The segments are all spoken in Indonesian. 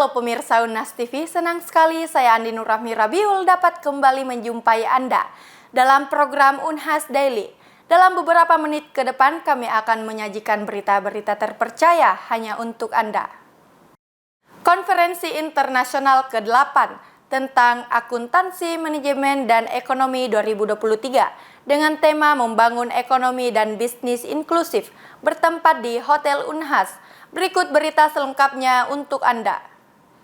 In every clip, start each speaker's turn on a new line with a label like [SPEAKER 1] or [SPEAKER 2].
[SPEAKER 1] Halo pemirsa Unas TV, senang sekali saya Andi Nurrahmi Rabiul dapat kembali menjumpai Anda dalam program Unhas Daily. Dalam beberapa menit ke depan kami akan menyajikan berita-berita terpercaya hanya untuk Anda. Konferensi Internasional ke-8 tentang Akuntansi, Manajemen, dan Ekonomi 2023 dengan tema Membangun Ekonomi dan Bisnis Inklusif bertempat di Hotel Unhas. Berikut berita selengkapnya untuk Anda.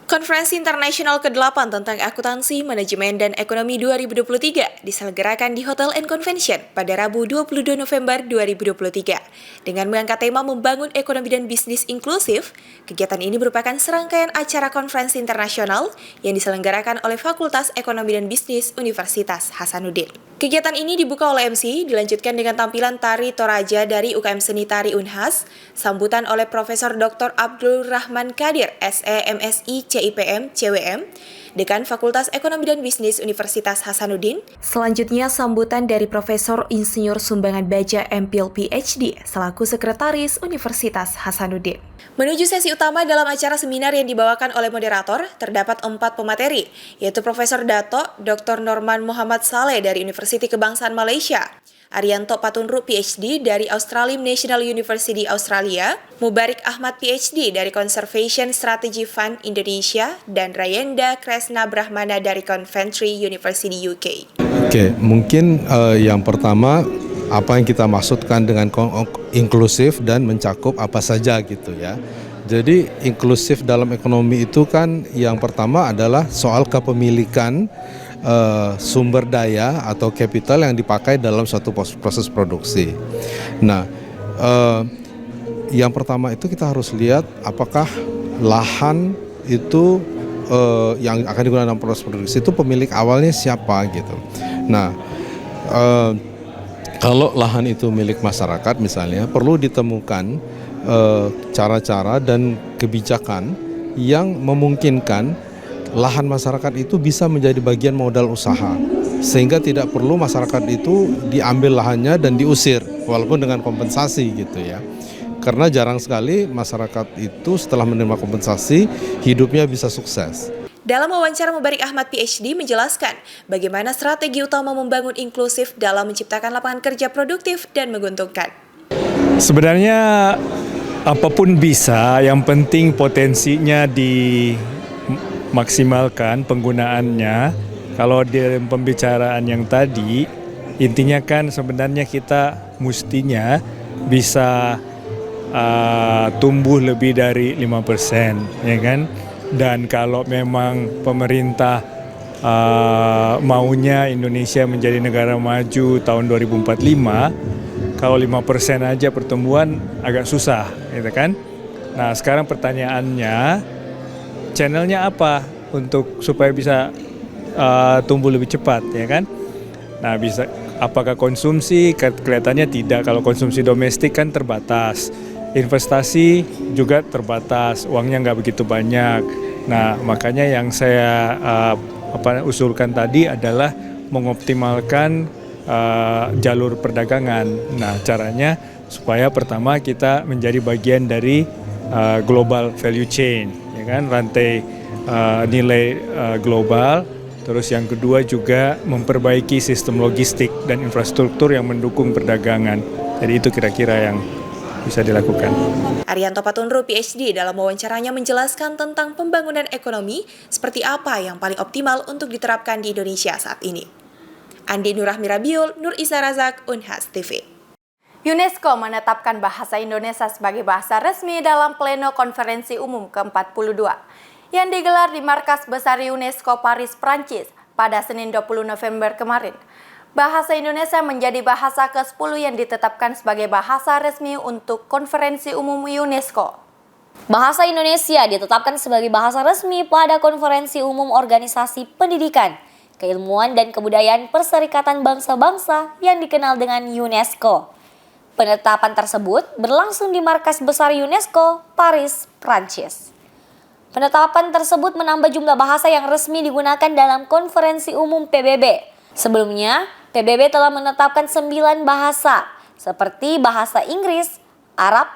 [SPEAKER 2] Konferensi Internasional ke-8 tentang Akuntansi, Manajemen, dan Ekonomi 2023 diselenggarakan di Hotel & Convention pada Rabu 22 November 2023. Dengan mengangkat tema Membangun Ekonomi dan Bisnis Inklusif, kegiatan ini merupakan serangkaian acara konferensi internasional yang diselenggarakan oleh Fakultas Ekonomi dan Bisnis Universitas Hasanuddin. Kegiatan ini dibuka oleh MC, dilanjutkan dengan tampilan tari Toraja dari UKM Seni Tari Unhas, sambutan oleh Profesor Dr. Abdul Rahman Kadir, SE, MSI, CIPM, CWM, Dekan Fakultas Ekonomi dan Bisnis Universitas Hasanuddin. Selanjutnya sambutan dari Profesor Insinyur Sumbangan Baja MPhil PhD selaku Sekretaris Universitas Hasanuddin. Menuju sesi utama dalam acara seminar yang dibawakan oleh moderator, terdapat 4 pemateri, yaitu Profesor Dato Dr. Norman Muhammad Saleh dari Universiti Kebangsaan Malaysia, Arianto Patunru PhD dari Australian National University Australia, Mubarik Ahmad PhD dari Conservation Strategy Fund Indonesia, dan Rayenda Kresna Brahmana dari Coventry University UK.
[SPEAKER 3] Oke, mungkin yang pertama apa yang kita maksudkan dengan inklusif dan mencakup apa saja gitu ya. Jadi inklusif dalam ekonomi itu kan yang pertama adalah soal kepemilikan sumber daya atau capital yang dipakai dalam suatu proses produksi. Nah, yang pertama itu kita harus lihat apakah lahan itu yang akan digunakan dalam proses produksi itu pemilik awalnya siapa gitu. Nah, kalau lahan itu milik masyarakat misalnya, perlu ditemukan cara-cara dan kebijakan yang memungkinkan lahan masyarakat itu bisa menjadi bagian modal usaha, sehingga tidak perlu masyarakat itu diambil lahannya dan diusir, walaupun dengan kompensasi gitu ya. Karena jarang sekali masyarakat itu setelah menerima kompensasi, hidupnya bisa sukses.
[SPEAKER 2] Dalam wawancara, Mubarik Ahmad PhD menjelaskan bagaimana strategi utama membangun inklusif dalam menciptakan lapangan kerja produktif dan menguntungkan.
[SPEAKER 4] Sebenarnya apapun bisa, yang penting potensinya dimaksimalkan penggunaannya. Kalau di pembicaraan yang tadi, intinya kan sebenarnya kita mestinya bisa tumbuh lebih dari 5%, ya kan? Dan kalau memang pemerintah maunya Indonesia menjadi negara maju tahun 2045, kalau 5% aja pertumbuhan agak susah, gitu kan? Nah, sekarang pertanyaannya, channelnya apa untuk supaya bisa tumbuh lebih cepat, ya kan? Nah, bisa apakah konsumsi? Kelihatannya tidak. Kalau konsumsi domestik kan terbatas. Investasi juga terbatas, uangnya nggak begitu banyak. Nah, makanya yang saya usulkan tadi adalah mengoptimalkan jalur perdagangan. Nah, caranya supaya pertama kita menjadi bagian dari global value chain, ya kan, rantai nilai global. Terus yang kedua juga memperbaiki sistem logistik dan infrastruktur yang mendukung perdagangan. Jadi itu kira-kira yang bisa dilakukan.
[SPEAKER 2] Arianto Patunru PhD dalam wawancaranya menjelaskan tentang pembangunan ekonomi seperti apa yang paling optimal untuk diterapkan di Indonesia saat ini. Andi Nurrahmi Rabiul, Nur Isa Razak, Unhas TV.
[SPEAKER 1] UNESCO menetapkan bahasa Indonesia sebagai bahasa resmi dalam pleno konferensi umum ke-42 yang digelar di Markas Besar UNESCO Paris, Prancis pada Senin 20 November kemarin. Bahasa Indonesia menjadi bahasa ke-10 yang ditetapkan sebagai bahasa resmi untuk Konferensi Umum UNESCO.
[SPEAKER 5] Bahasa Indonesia ditetapkan sebagai bahasa resmi pada Konferensi Umum Organisasi Pendidikan, Keilmuan dan Kebudayaan Perserikatan Bangsa-Bangsa yang dikenal dengan UNESCO. Penetapan tersebut berlangsung di Markas Besar UNESCO, Paris, Prancis. Penetapan tersebut menambah jumlah bahasa yang resmi digunakan dalam Konferensi Umum PBB. Sebelumnya, PBB telah menetapkan 9 bahasa, seperti bahasa Inggris, Arab,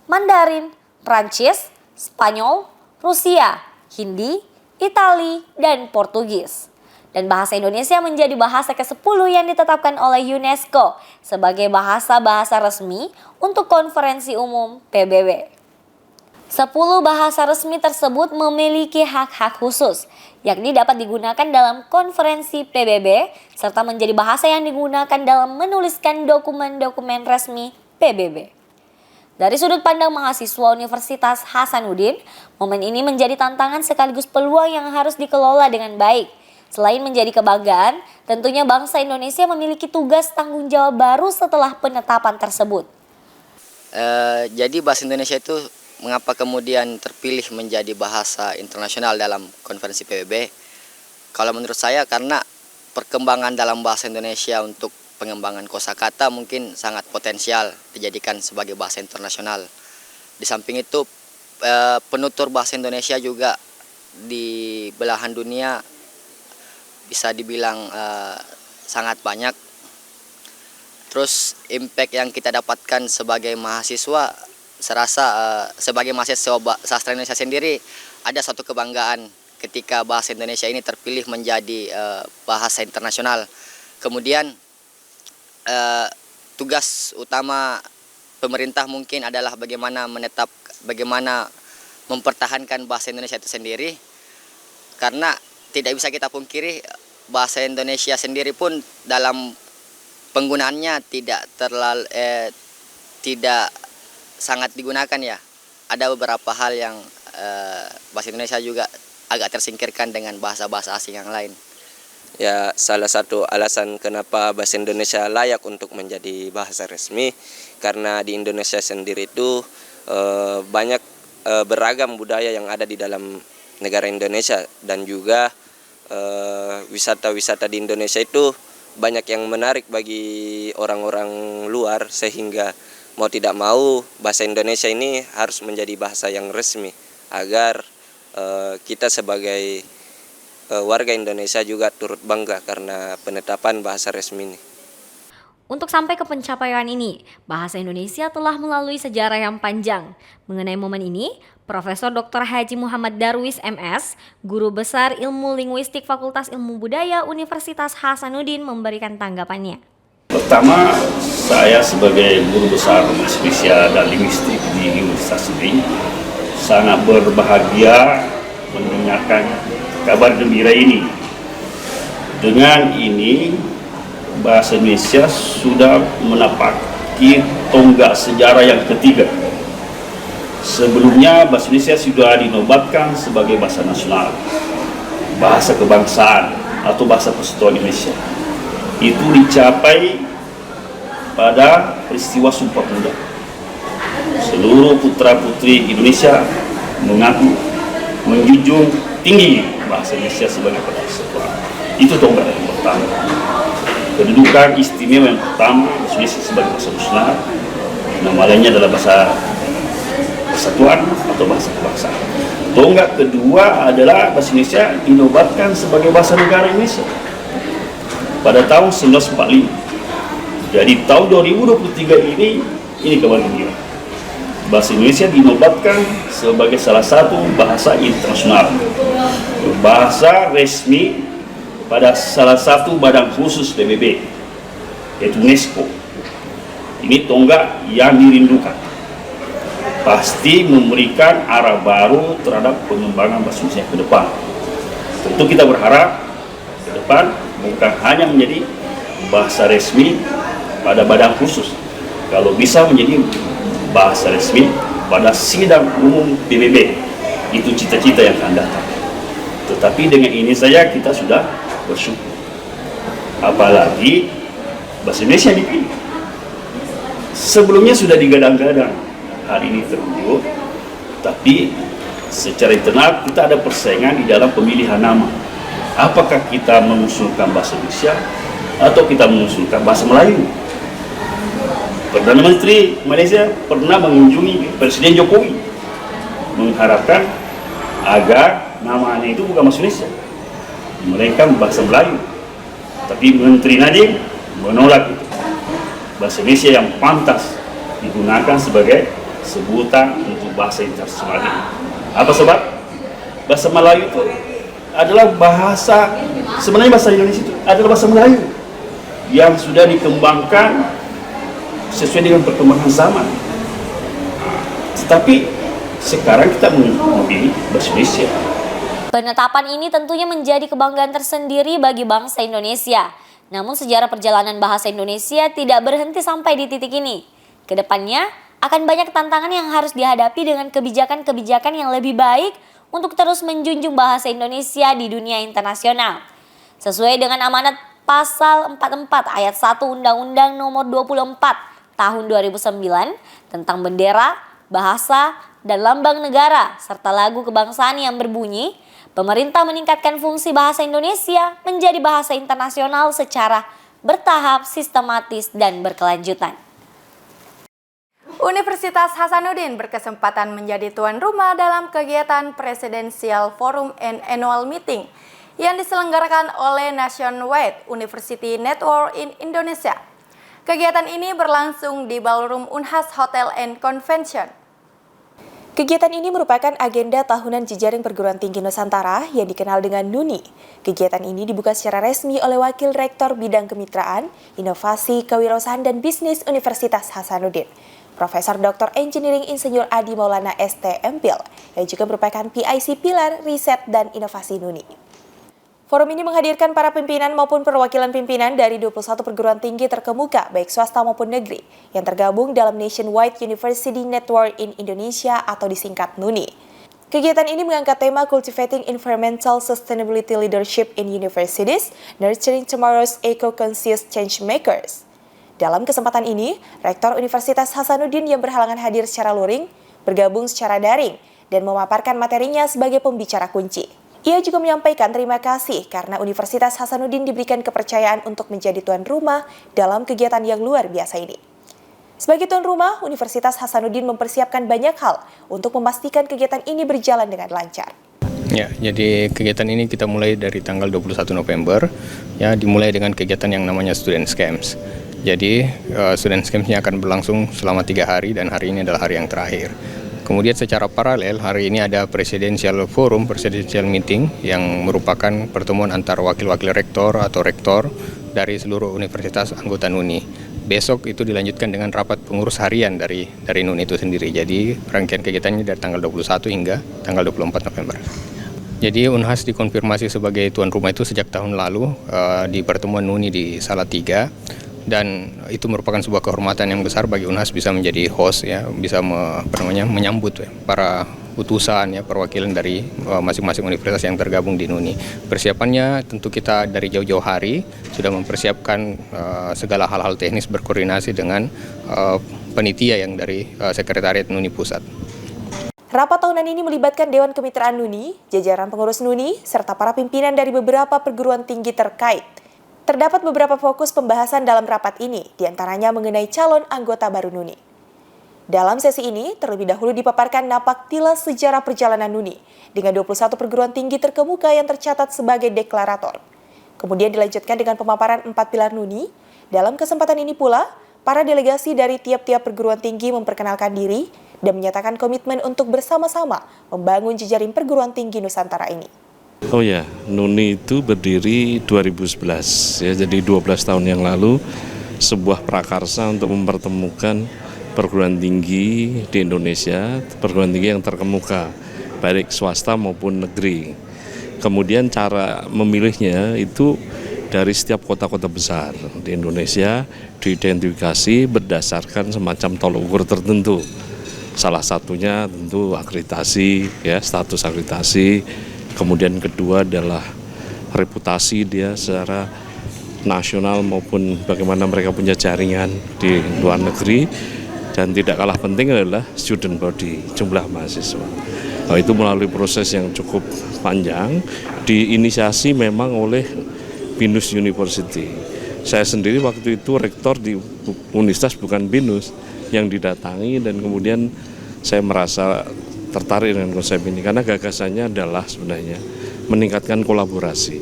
[SPEAKER 5] Mandarin, Prancis, Spanyol, Rusia, Hindi, Itali, dan Portugis. Dan bahasa Indonesia menjadi bahasa ke-10 yang ditetapkan oleh UNESCO sebagai bahasa-bahasa resmi untuk Konferensi Umum PBB. 10 bahasa resmi tersebut memiliki hak-hak khusus, yakni dapat digunakan dalam konferensi PBB, serta menjadi bahasa yang digunakan dalam menuliskan dokumen-dokumen resmi PBB. Dari sudut pandang mahasiswa Universitas Hasanuddin, momen ini menjadi tantangan sekaligus peluang yang harus dikelola dengan baik. Selain menjadi kebanggaan, tentunya bangsa Indonesia memiliki tugas tanggung jawab baru setelah penetapan tersebut.
[SPEAKER 6] Jadi bahasa Indonesia itu mengapa kemudian terpilih menjadi bahasa internasional dalam konferensi PBB? Kalau menurut saya karena perkembangan dalam bahasa Indonesia untuk pengembangan kosakata mungkin sangat potensial dijadikan sebagai bahasa internasional. Di samping itu penutur bahasa Indonesia juga di belahan dunia bisa dibilang sangat banyak. Terus impact yang kita dapatkan sebagai mahasiswa, serasa sebagai mahasiswa sastra Indonesia sendiri ada satu kebanggaan ketika bahasa Indonesia ini terpilih menjadi bahasa internasional. Kemudian tugas utama pemerintah mungkin adalah bagaimana mempertahankan bahasa Indonesia itu sendiri, karena tidak bisa kita pungkiri bahasa Indonesia sendiri pun dalam penggunaannya tidak sangat digunakan ya. Ada beberapa hal yang bahasa Indonesia juga agak tersingkirkan dengan bahasa-bahasa asing yang lain.
[SPEAKER 7] Ya, salah satu alasan kenapa bahasa Indonesia layak untuk menjadi bahasa resmi karena di Indonesia sendiri itu banyak beragam budaya yang ada di dalam negara Indonesia, dan juga wisata-wisata di Indonesia itu banyak yang menarik bagi orang-orang luar, sehingga mau tidak mau bahasa Indonesia ini harus menjadi bahasa yang resmi agar kita sebagai warga Indonesia juga turut bangga karena penetapan bahasa resmi ini.
[SPEAKER 8] Untuk sampai ke pencapaian ini, bahasa Indonesia telah melalui sejarah yang panjang. Mengenai momen ini, Profesor Dr. Haji Muhammad Darwis MS, Guru Besar Ilmu Linguistik Fakultas Ilmu Budaya Universitas Hasanuddin memberikan tanggapannya.
[SPEAKER 9] Pertama, saya sebagai Guru Besar Spesial dan Linguistik di Universitas ini sangat berbahagia mendengarkan kabar gembira ini. Dengan ini, bahasa Indonesia sudah menapaki tonggak sejarah yang ketiga. Sebelumnya bahasa Indonesia sudah dinobatkan sebagai bahasa nasional, bahasa kebangsaan atau bahasa persatuan Indonesia. Itu dicapai pada peristiwa Sumpah Pemuda. Seluruh putra-putri Indonesia mengaku menjunjung tinggi bahasa Indonesia sebagai bahasa persatuan. Itu tonggak yang pertama. Kedudukan istimewa yang pertama bahasa Indonesia sebagai bahasa nasional, nama lainnya adalah bahasa persatuan atau bahasa kebangsaan. Tonggak kedua adalah bahasa Indonesia dinobatkan sebagai bahasa negara Indonesia pada tahun 1945. Jadi tahun 2023 ini kabar gembira. Bahasa Indonesia dinobatkan sebagai salah satu bahasa internasional, bahasa resmi pada salah satu badan khusus PBB, yaitu UNESCO. Ini tonggak yang dirindukan. Pasti memberikan arah baru terhadap pengembangan bahasa Indonesia ke depan. Tentu kita berharap ke depan bukan hanya menjadi bahasa resmi pada badan khusus, kalau bisa menjadi bahasa resmi pada sidang umum PBB. Itu cita-cita yang akan datang. Tetapi dengan ini saja kita sudah bersyukur. Apalagi bahasa Indonesia dipilih. Sebelumnya sudah digadang-gadang hari ini terwujud, tapi secara internal kita ada persaingan di dalam pemilihan nama. Apakah kita mengusulkan bahasa Indonesia atau kita mengusulkan bahasa Melayu? Perdana Menteri Malaysia pernah mengunjungi Presiden Jokowi mengharapkan agar namanya itu bukan bahasa Indonesia, mereka bahasa Melayu. Tapi Menteri Nadiem menolak itu. Bahasa Indonesia yang pantas digunakan sebagai sebutan untuk bahasa internasional ini. Apa sebab? Bahasa Melayu itu adalah bahasa, sebenarnya bahasa Indonesia itu adalah bahasa Melayu yang sudah dikembangkan sesuai dengan perkembangan zaman. Tetapi sekarang kita memilih bahasa Indonesia.
[SPEAKER 5] Penetapan ini tentunya menjadi kebanggaan tersendiri bagi bangsa Indonesia. Namun sejarah perjalanan bahasa Indonesia tidak berhenti sampai di titik ini. Kedepannya akan banyak tantangan yang harus dihadapi dengan kebijakan-kebijakan yang lebih baik untuk terus menjunjung bahasa Indonesia di dunia internasional. Sesuai dengan amanat Pasal 44 Ayat 1 Undang-Undang Nomor 24 Tahun 2009 tentang bendera, bahasa, dan lambang negara serta lagu kebangsaan yang berbunyi, pemerintah meningkatkan fungsi bahasa Indonesia menjadi bahasa internasional secara bertahap, sistematis, dan berkelanjutan.
[SPEAKER 1] Universitas Hasanuddin berkesempatan menjadi tuan rumah dalam kegiatan Presidential Forum and Annual Meeting yang diselenggarakan oleh Nationwide University Network in Indonesia. Kegiatan ini berlangsung di Ballroom Unhas Hotel and Convention.
[SPEAKER 2] Kegiatan ini merupakan agenda tahunan jejaring perguruan tinggi Nusantara yang dikenal dengan NUNI. Kegiatan ini dibuka secara resmi oleh Wakil Rektor Bidang Kemitraan, Inovasi, Kewirausahaan, dan Bisnis Universitas Hasanuddin, Profesor Dr. Engineering Insinyur Adi Maulana ST.MPhil, yang juga merupakan PIC Pilar Riset dan Inovasi NUNI. Forum ini menghadirkan para pimpinan maupun perwakilan pimpinan dari 21 perguruan tinggi terkemuka, baik swasta maupun negeri, yang tergabung dalam Nationwide University Network in Indonesia atau disingkat NUNI. Kegiatan ini mengangkat tema Cultivating Environmental Sustainability Leadership in Universities, Nurturing Tomorrow's Eco-Conscious Changemakers. Dalam kesempatan ini, Rektor Universitas Hasanuddin yang berhalangan hadir secara luring, bergabung secara daring, dan memaparkan materinya sebagai pembicara kunci. Ia juga menyampaikan terima kasih karena Universitas Hasanuddin diberikan kepercayaan untuk menjadi tuan rumah dalam kegiatan yang luar biasa ini. Sebagai tuan rumah, Universitas Hasanuddin mempersiapkan banyak hal untuk memastikan kegiatan ini berjalan dengan lancar.
[SPEAKER 10] Ya, jadi kegiatan ini kita mulai dari tanggal 21 November, ya, dimulai dengan kegiatan yang namanya Student Camps. Jadi, Student Camps-nya akan berlangsung selama 3 hari dan hari ini adalah hari yang terakhir. Kemudian secara paralel, hari ini ada Presidential Forum, Presidential Meeting yang merupakan pertemuan antar wakil-wakil rektor atau rektor dari seluruh universitas anggota NUNI. Besok itu dilanjutkan dengan rapat pengurus harian dari NUNI itu sendiri. Jadi rangkaian kegiatannya dari tanggal 21 hingga tanggal 24 November. Jadi Unhas dikonfirmasi sebagai tuan rumah itu sejak tahun lalu di pertemuan NUNI di Salatiga. Dan itu merupakan sebuah kehormatan yang besar bagi Unhas bisa menjadi host, ya, bisa menyambut, ya, para utusan, ya, perwakilan dari masing-masing universitas yang tergabung di NUNI. Persiapannya tentu kita dari jauh-jauh hari sudah mempersiapkan segala hal-hal teknis berkoordinasi dengan panitia yang dari Sekretariat NUNI Pusat.
[SPEAKER 2] Rapat tahunan ini melibatkan Dewan Kemitraan NUNI, jajaran pengurus NUNI, serta para pimpinan dari beberapa perguruan tinggi terkait. Terdapat beberapa fokus pembahasan dalam rapat ini, diantaranya mengenai calon anggota baru NUNI. Dalam sesi ini, terlebih dahulu dipaparkan napak tilas sejarah perjalanan NUNI, dengan 21 perguruan tinggi terkemuka yang tercatat sebagai deklarator. Kemudian dilanjutkan dengan pemaparan 4 pilar NUNI. Dalam kesempatan ini pula, para delegasi dari tiap-tiap perguruan tinggi memperkenalkan diri dan menyatakan komitmen untuk bersama-sama membangun jejaring perguruan tinggi Nusantara ini.
[SPEAKER 11] Oh ya, NUNI itu berdiri 2011, ya, jadi 12 tahun yang lalu, sebuah prakarsa untuk mempertemukan perguruan tinggi di Indonesia, perguruan tinggi yang terkemuka, baik swasta maupun negeri. Kemudian cara memilihnya itu dari setiap kota-kota besar di Indonesia diidentifikasi berdasarkan semacam tolok ukur tertentu. Salah satunya tentu akreditasi, ya, status akreditasi. Kemudian kedua adalah reputasi dia secara nasional maupun bagaimana mereka punya jaringan di luar negeri. Dan tidak kalah penting adalah student body, jumlah mahasiswa. Nah, itu melalui proses yang cukup panjang, diinisiasi memang oleh BINUS University. Saya sendiri waktu itu rektor di Universitas bukan BINUS yang didatangi, dan kemudian saya merasa tertarik dengan konsep ini karena gagasannya adalah sebenarnya meningkatkan kolaborasi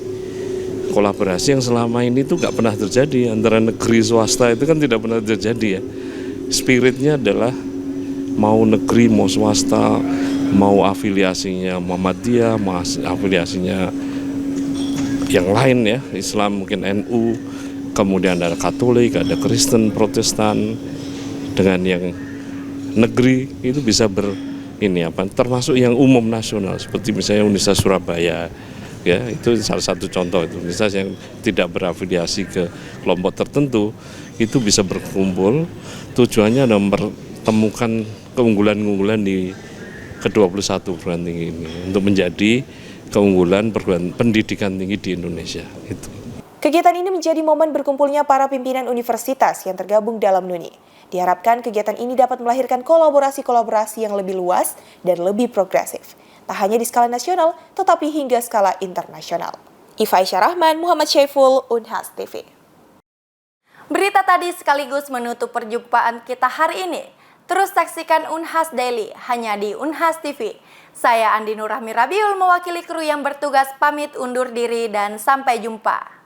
[SPEAKER 11] yang selama ini tuh nggak pernah terjadi antara negeri swasta, itu kan tidak pernah terjadi, ya. Spiritnya adalah mau negeri, mau swasta, mau afiliasinya Muhammadiyah, mau afiliasinya yang lain ya, Islam mungkin NU, kemudian ada Katolik, ada Kristen, Protestan, dengan yang negeri itu bisa termasuk yang umum nasional seperti misalnya Universitas Surabaya ya, itu salah satu contoh. Itu universitas yang tidak berafiliasi ke kelompok tertentu itu bisa berkumpul, tujuannya adalah mempertemukan keunggulan-keunggulan di ke-21 perguruan tinggi ini untuk menjadi keunggulan pendidikan tinggi di Indonesia itu.
[SPEAKER 2] Kegiatan ini menjadi momen berkumpulnya para pimpinan universitas yang tergabung dalam NUNI. Diharapkan kegiatan ini dapat melahirkan kolaborasi-kolaborasi yang lebih luas dan lebih progresif. Tak hanya di skala nasional, tetapi hingga skala internasional. Iva Aisyah Rahman, Muhammad Syaiful, Unhas TV.
[SPEAKER 1] Berita tadi sekaligus menutup perjumpaan kita hari ini. Terus saksikan Unhas Daily hanya di Unhas TV. Saya Andi Nurrahmi Rabiul mewakili kru yang bertugas pamit undur diri dan sampai jumpa.